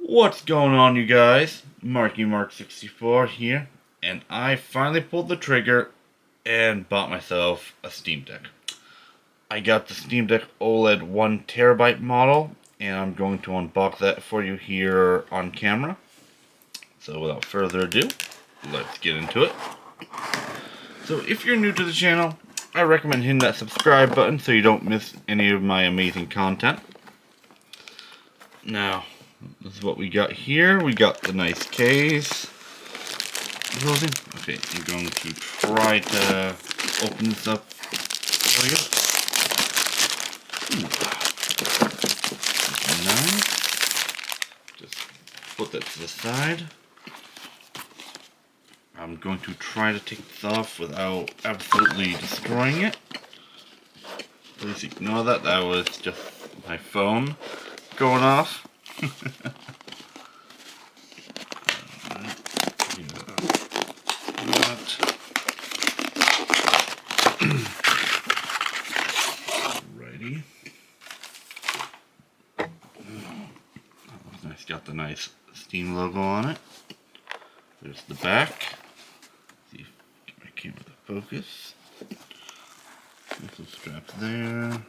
What's going on, you guys? MarkyMark64 here, and I finally pulled the trigger and bought myself a Steam Deck. I got the Steam Deck OLED 1TB model, and I'm going to unbox that for you here on camera. So without further ado, let's get into it. So if you're new to the channel, I recommend hitting that subscribe button so you don't miss any of my amazing content. Now, this is what we got here. We got the nice case. Okay, I'm going to try to open this up. There we go. Nice. Just put that to the side. I'm going to try to take this off without absolutely destroying it. Please ignore that. That was just my phone going off. Alrighty. It's got the nice Steam logo on it. There's the back. See if I get my camera to focus. Little straps there.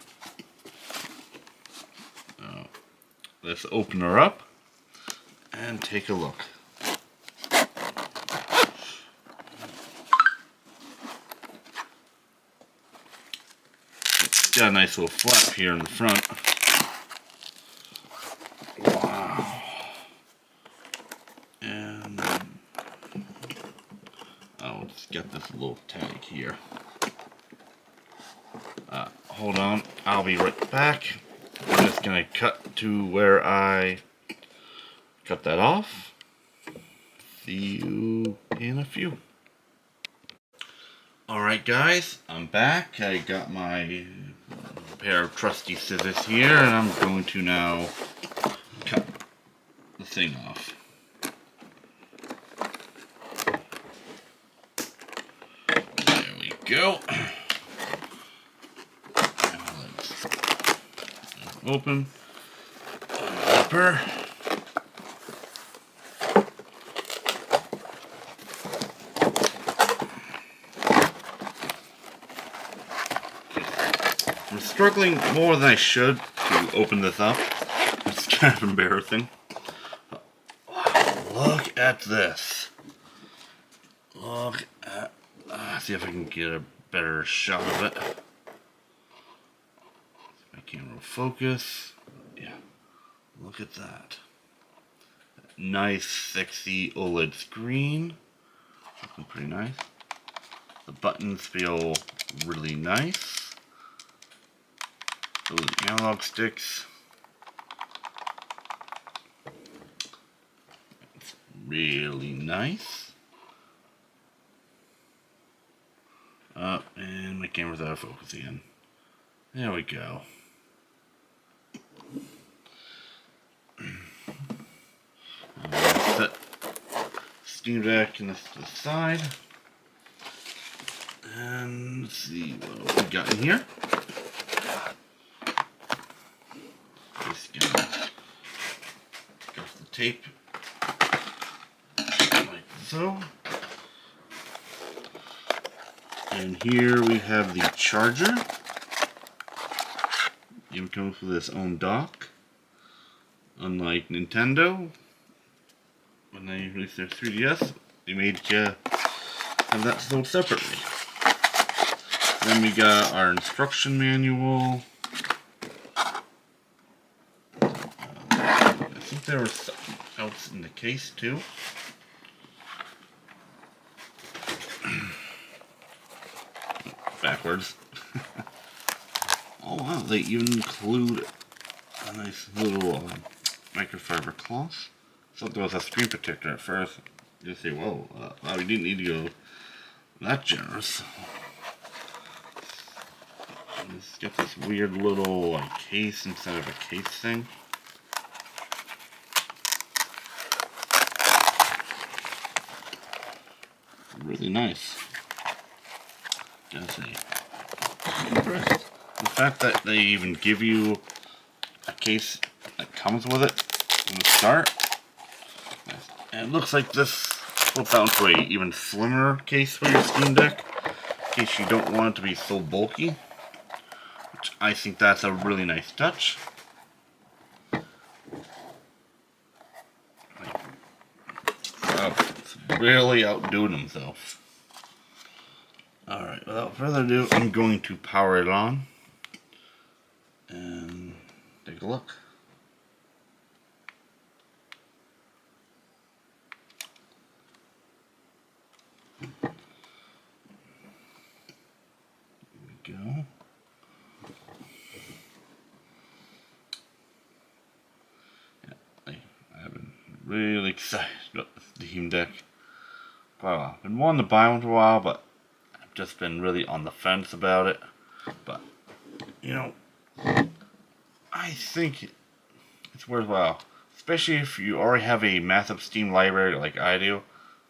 Let's open her up and take a look. It's got a nice little flap here in the front. Wow. And it's got this little tag here. Hold on, I'll be right back. I'm just going to cut to where I cut that off. See you in a few. Alright guys, I'm back. I got my pair of trusty scissors here, and I'm going to now cut the thing off. There we go. Open, zipper, I'm struggling more than I should to open this up. It's kind of embarrassing. Wow, look at this. Look at, see if I can get a better shot of it. Camera will focus. Yeah, look at that. Nice, sexy OLED screen. Looking pretty nice. The buttons feel really nice. Those analog sticks. It's really nice. And my camera's out of focus again. There we go. Set Steam Deck and this to the side. And let's see what we got in here. Just gonna get the tape like so. And here we have the charger. It comes with its own dock. Unlike Nintendo, when they released their 3DS, they made you have that sold separately. Then we got our instruction manual. I think there was something else in the case too. Backwards. Oh wow, they even include a nice little microfiber cloth. I thought there was a screen protector at first. You say, whoa, wow, we didn't need to go that generous. And it's got this weird little case instead of a case thing. Really nice. Gotta say, I'm impressed. The fact that they even give you a case that comes with it from the start And it looks like this flips out into a even slimmer case for your Steam Deck, in case you don't want it to be so bulky, which I think that's a really nice touch. It's really outdoing himself. Alright, without further ado, I'm going to power it on and take a look. Here we go. I've been really excited about the Steam Deck. Wow, I've been wanting to buy one for a while, but I've just been really on the fence about it. But, you know, I think it's worthwhile. Especially if you already have a massive Steam library like I do.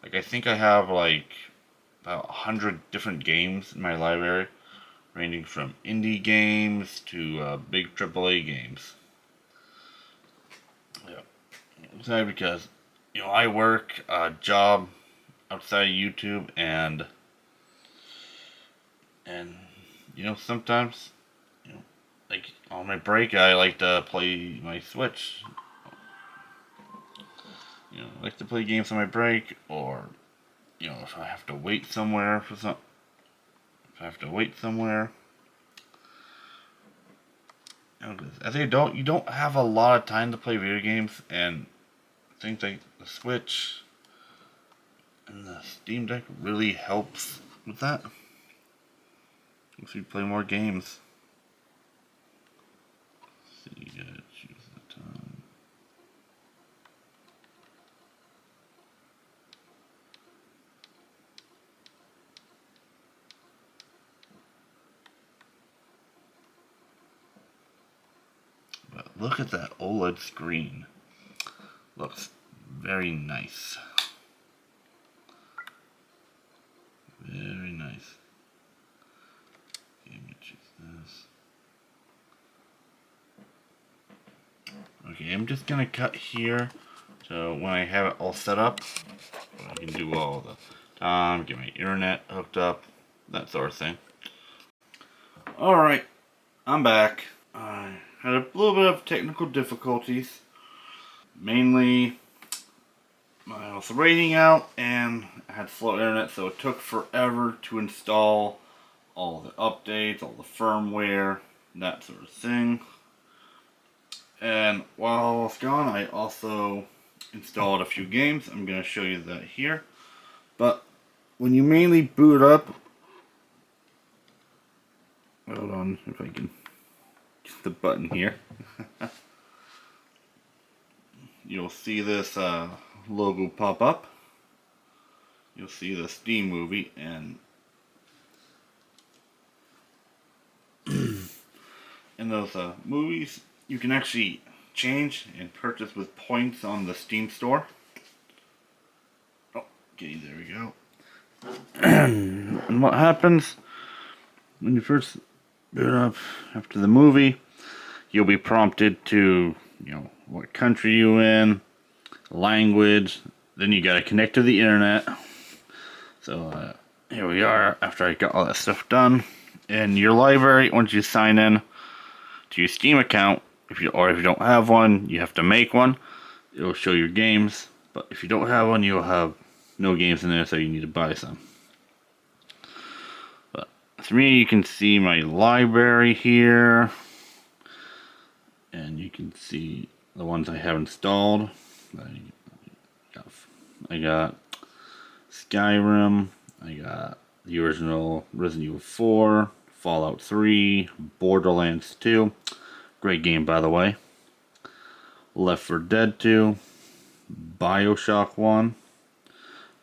Like, I think I have like about 100 different games in my library, ranging from indie games to big AAA games. Yeah. I'm excited because, you know, I work a job outside of YouTube, and you know, sometimes, you know, like on my break I like to play my Switch. You know, I like to play games on my break, or you know, if I have to wait somewhere for some, if I have to wait somewhere. You know, as an adult, you don't have a lot of time to play video games, and things like the Switch and the Steam Deck really helps with that. If you play more games. So you gotta choose the time. But look at that OLED screen. Looks very nice. Very nice. Okay, let me choose this. Okay, I'm just gonna cut here, so when I have it all set up, I can do all the time, get my internet hooked up, that sort of thing. Alright, I'm back. I had a little bit of technical difficulties. Mainly, I was raining out and I had slow internet, so it took forever to install all the updates, all the firmware, that sort of thing. And while I was gone, I also installed a few games. I'm going to show you that here. But when you mainly boot up, hold on if I can get the button here. You'll see this logo pop up. You'll see the Steam movie, and in those movies, you can actually change and purchase with points on the Steam store. Oh, okay, there we go. And what happens when you first boot up after the movie, you'll be prompted to, you know, what country you in, language, then you gotta connect to the internet. So here we are after I got all that stuff done. In your library, once you sign in to your Steam account, if you don't have one, you have to make one. It'll show your games, but if you don't have one, you'll have no games in there, so you need to buy some. But for me, you can see my library here, and you can see the ones I have installed. I got Skyrim, I got the original Resident Evil 4, Fallout 3, Borderlands 2, great game by the way, Left 4 Dead 2, Bioshock 1,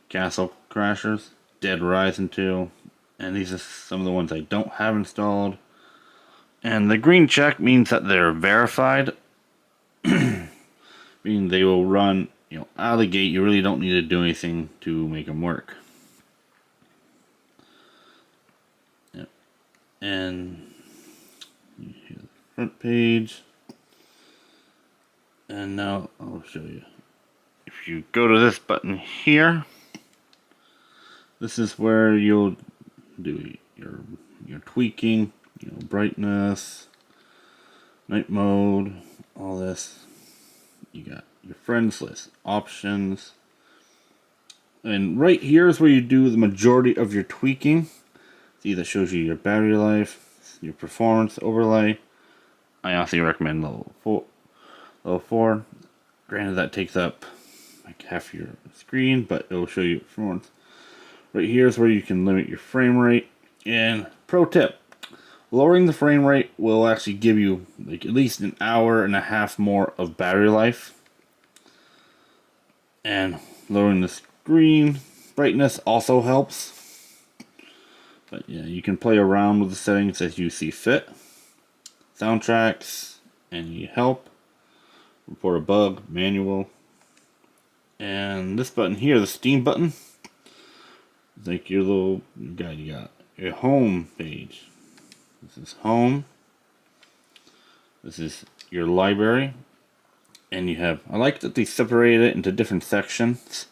Castle Crashers, Dead Rising 2, and these are some of the ones I don't have installed. And the green check means that they're verified, meaning they will run, you know, out of the gate. You really don't need to do anything to make them work. Yep. And here's the front page. And now I'll show you. if you go to this button here, this is where you'll do your tweaking, brightness, night mode, all this. You got your friends list, options, and right here is where you do the majority of your tweaking. See, that shows you your battery life, your performance overlay. I honestly recommend level 4. Level 4. Granted, that takes up like half your screen, but it will show you performance. Right here is where you can limit your frame rate. And pro tip, lowering the frame rate will actually give you like at least an hour and a half more of battery life. And lowering the screen brightness also helps. But yeah, you can play around with the settings as you see fit. Soundtracks, any help, report a bug, manual. And this button here, the Steam button, is like your little guide. You got your home page. This is home. This is your library. And you have, I like that they separated it into different sections.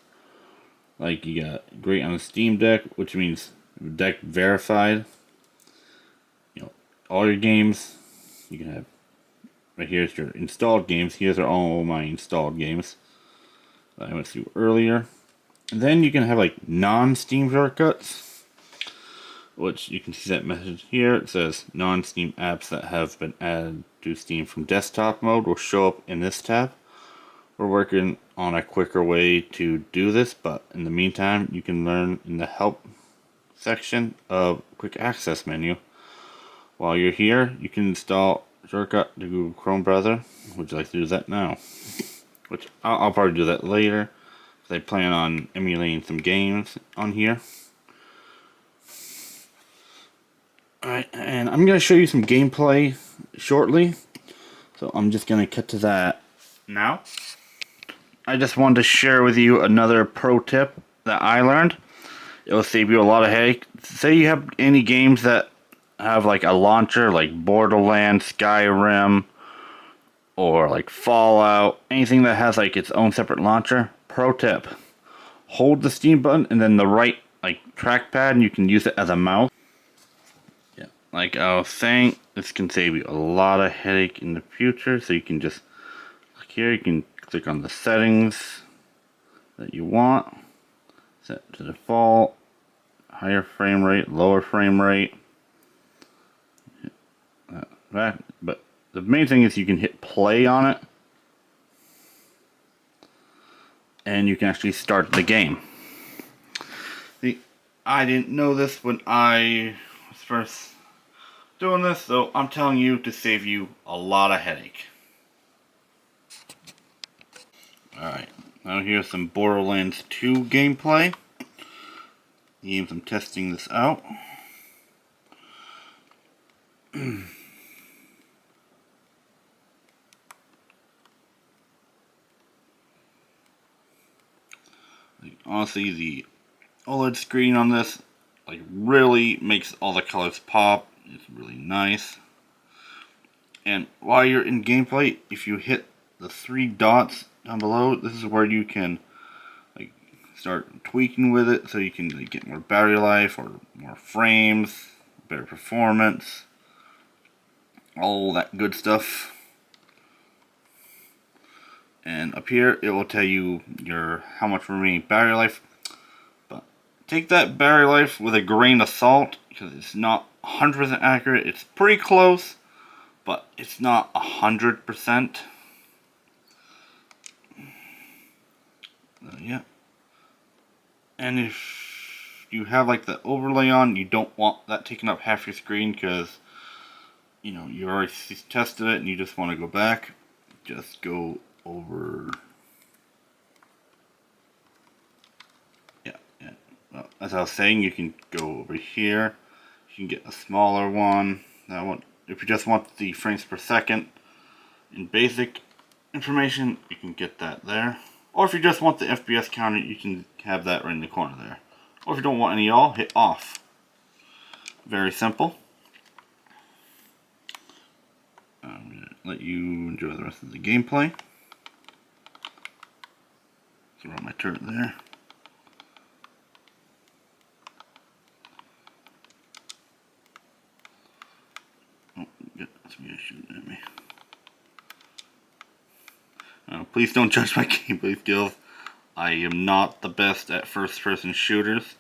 Like you got great on the Steam Deck, which means deck verified. All your games. You can have, right here's your installed games. Here's are all my installed games that I went through earlier. And then you can have like non-Steam shortcuts, which you can see that message here. It says non-Steam apps that have been added to Steam from desktop mode will show up in this tab. We're working on a quicker way to do this, but in the meantime, you can learn in the help section of quick access menu. While you're here, you can install a shortcut to Google Chrome browser. Would you like to do that now? Which I'll probably do that later. I plan on emulating some games on here. Alright, and I'm going to show you some gameplay shortly. So I'm just going to cut to that now. I just wanted to share with you another pro tip that I learned. It will save you a lot of headache. Say you have any games that have like a launcher, like Borderlands, Skyrim, or like Fallout, anything that has like its own separate launcher. Pro tip: hold the Steam button and then the right like trackpad, and you can use it as a mouse. Yeah, like I was saying, this can save you a lot of headache in the future. So you can just click here, you can click on the settings that you want, set to default, higher frame rate, lower frame rate. But the main thing is you can hit play on it, and you can actually start the game. See, I didn't know this when I was first doing this, so I'm telling you to save you a lot of headache. Alright, now here's some Borderlands 2 gameplay. Games, I'm testing this out. Honestly, the OLED screen on this like really makes all the colors pop. It's really nice. And while you're in gameplay, if you hit the 3 dots down below, this is where you can like start tweaking with it, so you can like, get more battery life or more frames, better performance, all that good stuff. And up here it will tell you your how much remaining battery life. But take that battery life with a grain of salt, because it's not 100% accurate. It's pretty close, but it's not 100%. Yeah. And if you have like the overlay on, you don't want that taking up half your screen, because you already tested it and you just want to go back. Just go over. Yeah. Well, as I was saying, you can go over here. You can get a smaller one. That one, if you just want the frames per second in basic information, you can get that there. Or if you just want the FPS counter, you can have that right in the corner there. Or if you don't want any at all, hit off. Very simple. I'm going to let you enjoy the rest of the gameplay. Throw my turret there. Oh, got some guy shooting at me. Please don't judge my gameplay skills. I am not the best at first-person shooters.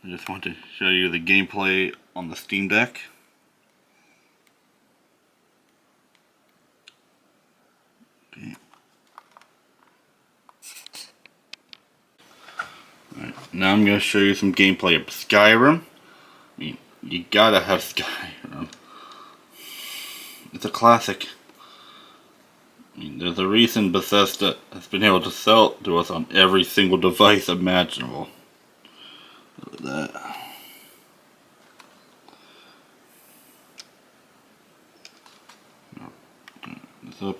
I just want to show you the gameplay on the Steam Deck. Okay. Alright, now I'm going to show you some gameplay of Skyrim. I mean, you gotta have Skyrim. It's a classic. I mean, there's a reason Bethesda has been able to sell it to us on every single device imaginable. Look at that. This up.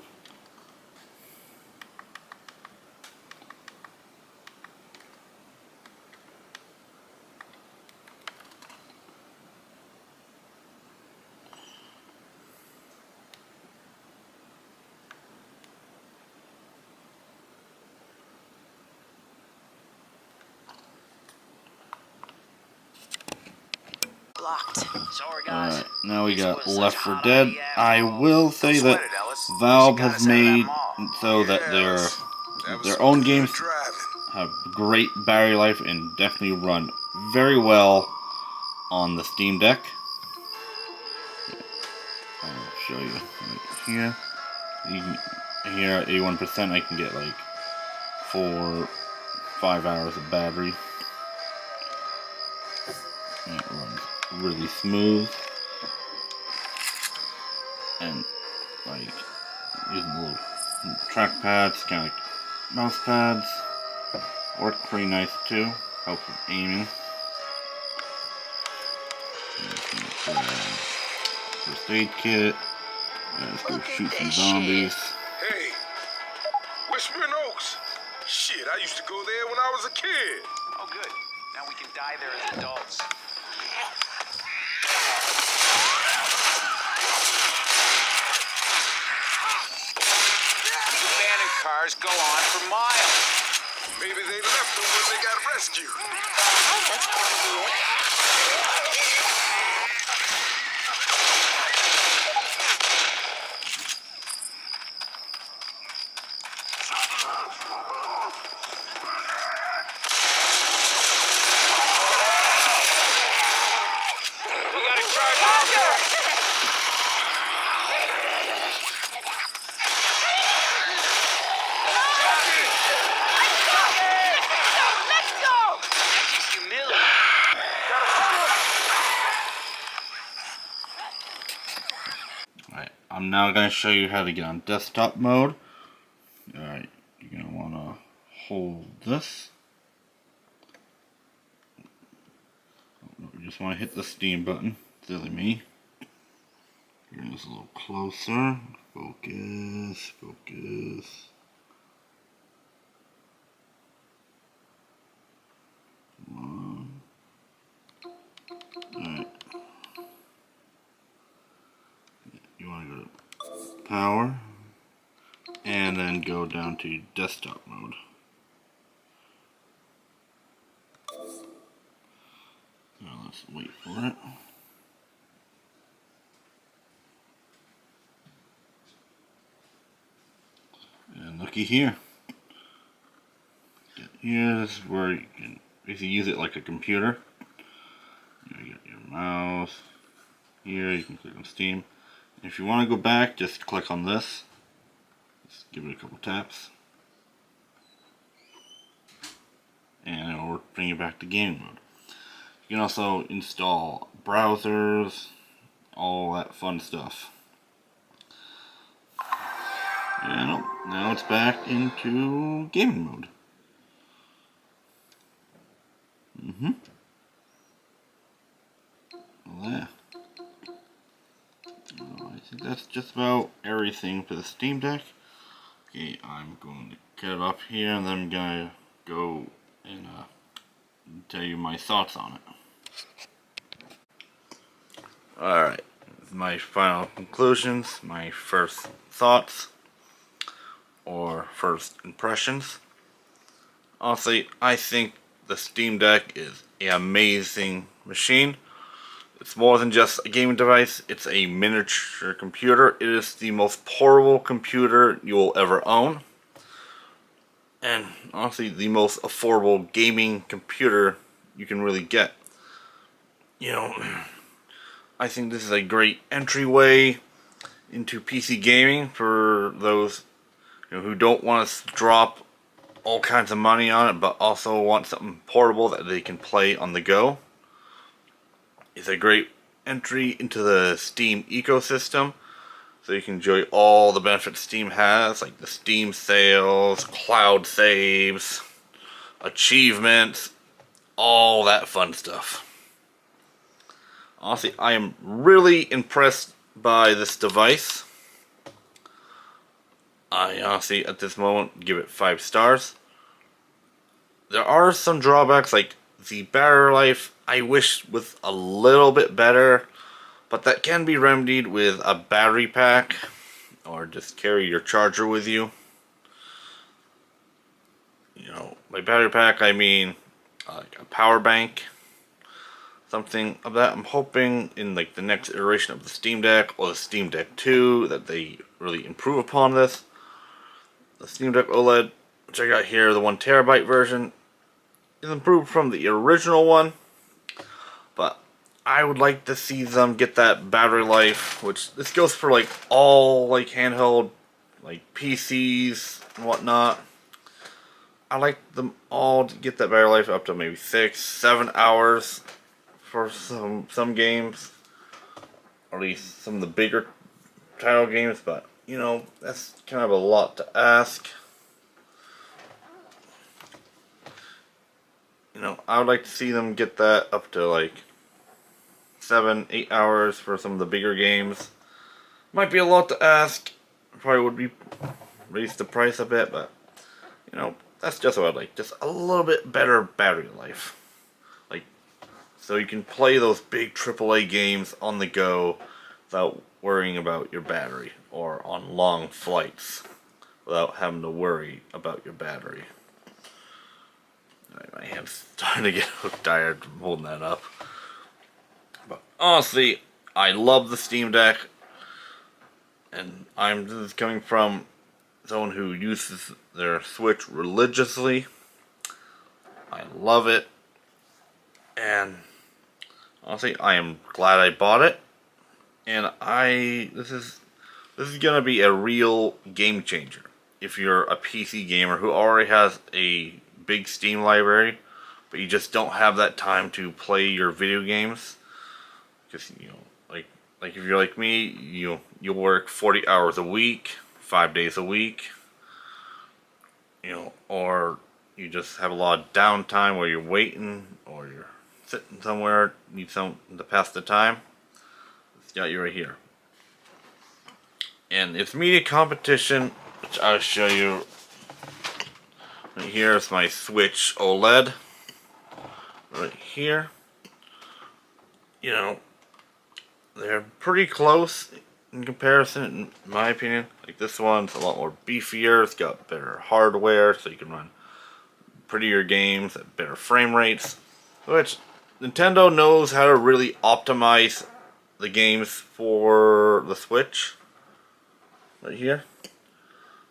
Alright, now we got Left 4 Dead. I will say that Valve has made so that their own games have great battery life and definitely run very well on the Steam Deck. I'll show you right here. Here at 81%, I can get like 4-5 hours of battery. And it runs really smooth. And like using the little trackpads, kind of like mouse pads, work pretty nice too. Helps with aiming. First aid kit. Let's go shoot some zombies. Hey, Whispering Oaks. Shit, I used to go there when I was a kid. Oh, good. Now we can die there as adults. These abandoned cars go on for miles. Maybe they left them when they got rescued. That's probably it. Alright, I'm now going to show you how to get on desktop mode. Alright, you're going to want to hold this. You just want to hit the Steam button. Silly me. Bring this a little closer. Focus, focus. Come on. Alright. You want to go to power. And then go down to desktop mode. Now let's wait for it. And looky here. Here's where you can basically use it like a computer. You got your mouse. Here you can click on Steam. If you want to go back, just click on this. Just give it a couple taps. And it will bring you back to game mode. You can also install browsers, all that fun stuff. And now it's back into gaming mode. There. I think that's just about everything for the Steam Deck. Okay, I'm going to cut it off here and then I'm going to go and tell you my thoughts on it. Alright, my final conclusions, my first thoughts. or first impressions. Honestly, I think the Steam Deck is an amazing machine. It's more than just a gaming device, it's a miniature computer. It is the most portable computer you will ever own. And honestly, the most affordable gaming computer you can really get. You know, I think this is a great entryway into PC gaming for those who don't want to drop all kinds of money on it, but also want something portable that they can play on the go. It's a great entry into the Steam ecosystem, so you can enjoy all the benefits Steam has, like the Steam sales, cloud saves, achievements, all that fun stuff. Honestly, I am really impressed by this device. I honestly, at this moment, give it 5 stars. There are some drawbacks, like the battery life I wish was a little bit better, but that can be remedied with a battery pack, or just carry your charger with you. You know, by battery pack I mean like a power bank, something of that. I'm hoping in like the next iteration of the Steam Deck or the Steam Deck 2 that they really improve upon this. The Steam Deck OLED, which I got here, the 1TB version, is improved from the original one, but I would like to see them get that battery life, which this goes for like all like handheld like PCs and whatnot. I like them all to get that battery life up to maybe 6-7 hours for some games, or at least some of the bigger title games, but you know, that's kind of a lot to ask. You know, I would like to see them get that up to like 7-8 hours for some of the bigger games. Might be a lot to ask. Probably would be raise the price a bit, but you know, that's just what I'd like. Just a little bit better battery life. Like, so you can play those big AAA games on the go without worrying about your battery, or on long flights without having to worry about your battery. My hand's starting to get tired from holding that up. But honestly, I love the Steam Deck, and this is coming from someone who uses their Switch religiously. I love it, and honestly, I am glad I bought it. And this is gonna be a real game changer if you're a PC gamer who already has a big Steam library, but you just don't have that time to play your video games. Because you know, like if you're like me, you work 40 hours a week, 5 days a week. You know, or you just have a lot of downtime where you're waiting, or you're sitting somewhere, need something to pass the time. It's got you right here. And it's media competition, which I'll show you. Right here is my Switch OLED. Right here. You know, they're pretty close in comparison, in my opinion. Like this one's a lot more beefier. It's got better hardware, so you can run prettier games at better frame rates. Which Nintendo knows how to really optimize the games for the Switch. Right here.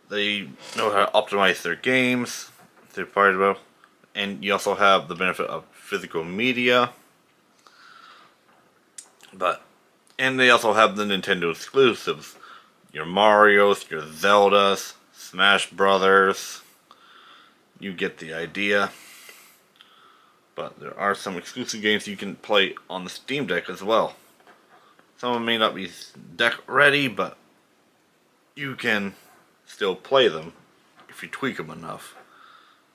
They know how to optimize their games. They're part about, and you also have the benefit of physical media. And they also have the Nintendo exclusives. Your Marios, your Zeldas, Smash Brothers. You get the idea. But there are some exclusive games you can play on the Steam Deck as well. Some of them may not be deck ready, but you can still play them if you tweak them enough.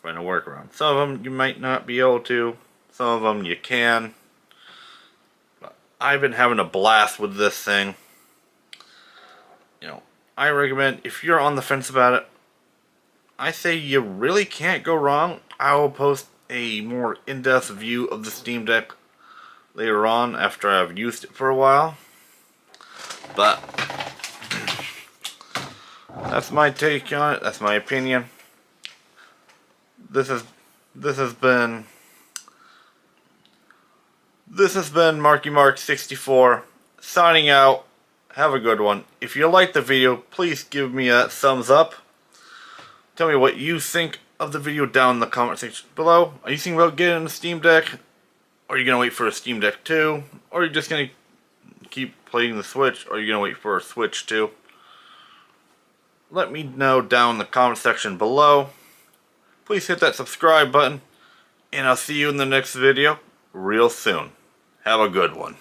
Find a workaround. Some of them you might not be able to. Some of them you can. But I've been having a blast with this thing. You know, I recommend, if you're on the fence about it, I say you really can't go wrong. I will post a more in-depth view of the Steam Deck later on after I've used it for a while. But That's my take on it. That's my opinion. This has been Marky Mark 64 signing out. Have a good one. If you liked the video, please give me a thumbs up. Tell me what you think of the video down in the comment section below. Are you thinking about getting a Steam Deck? Or are you going to wait for a Steam Deck 2? Or are you just going to keep playing the Switch? Or are you going to wait for a Switch 2? Let me know down in the comment section below. Please hit that subscribe button. And I'll see you in the next video real soon. Have a good one.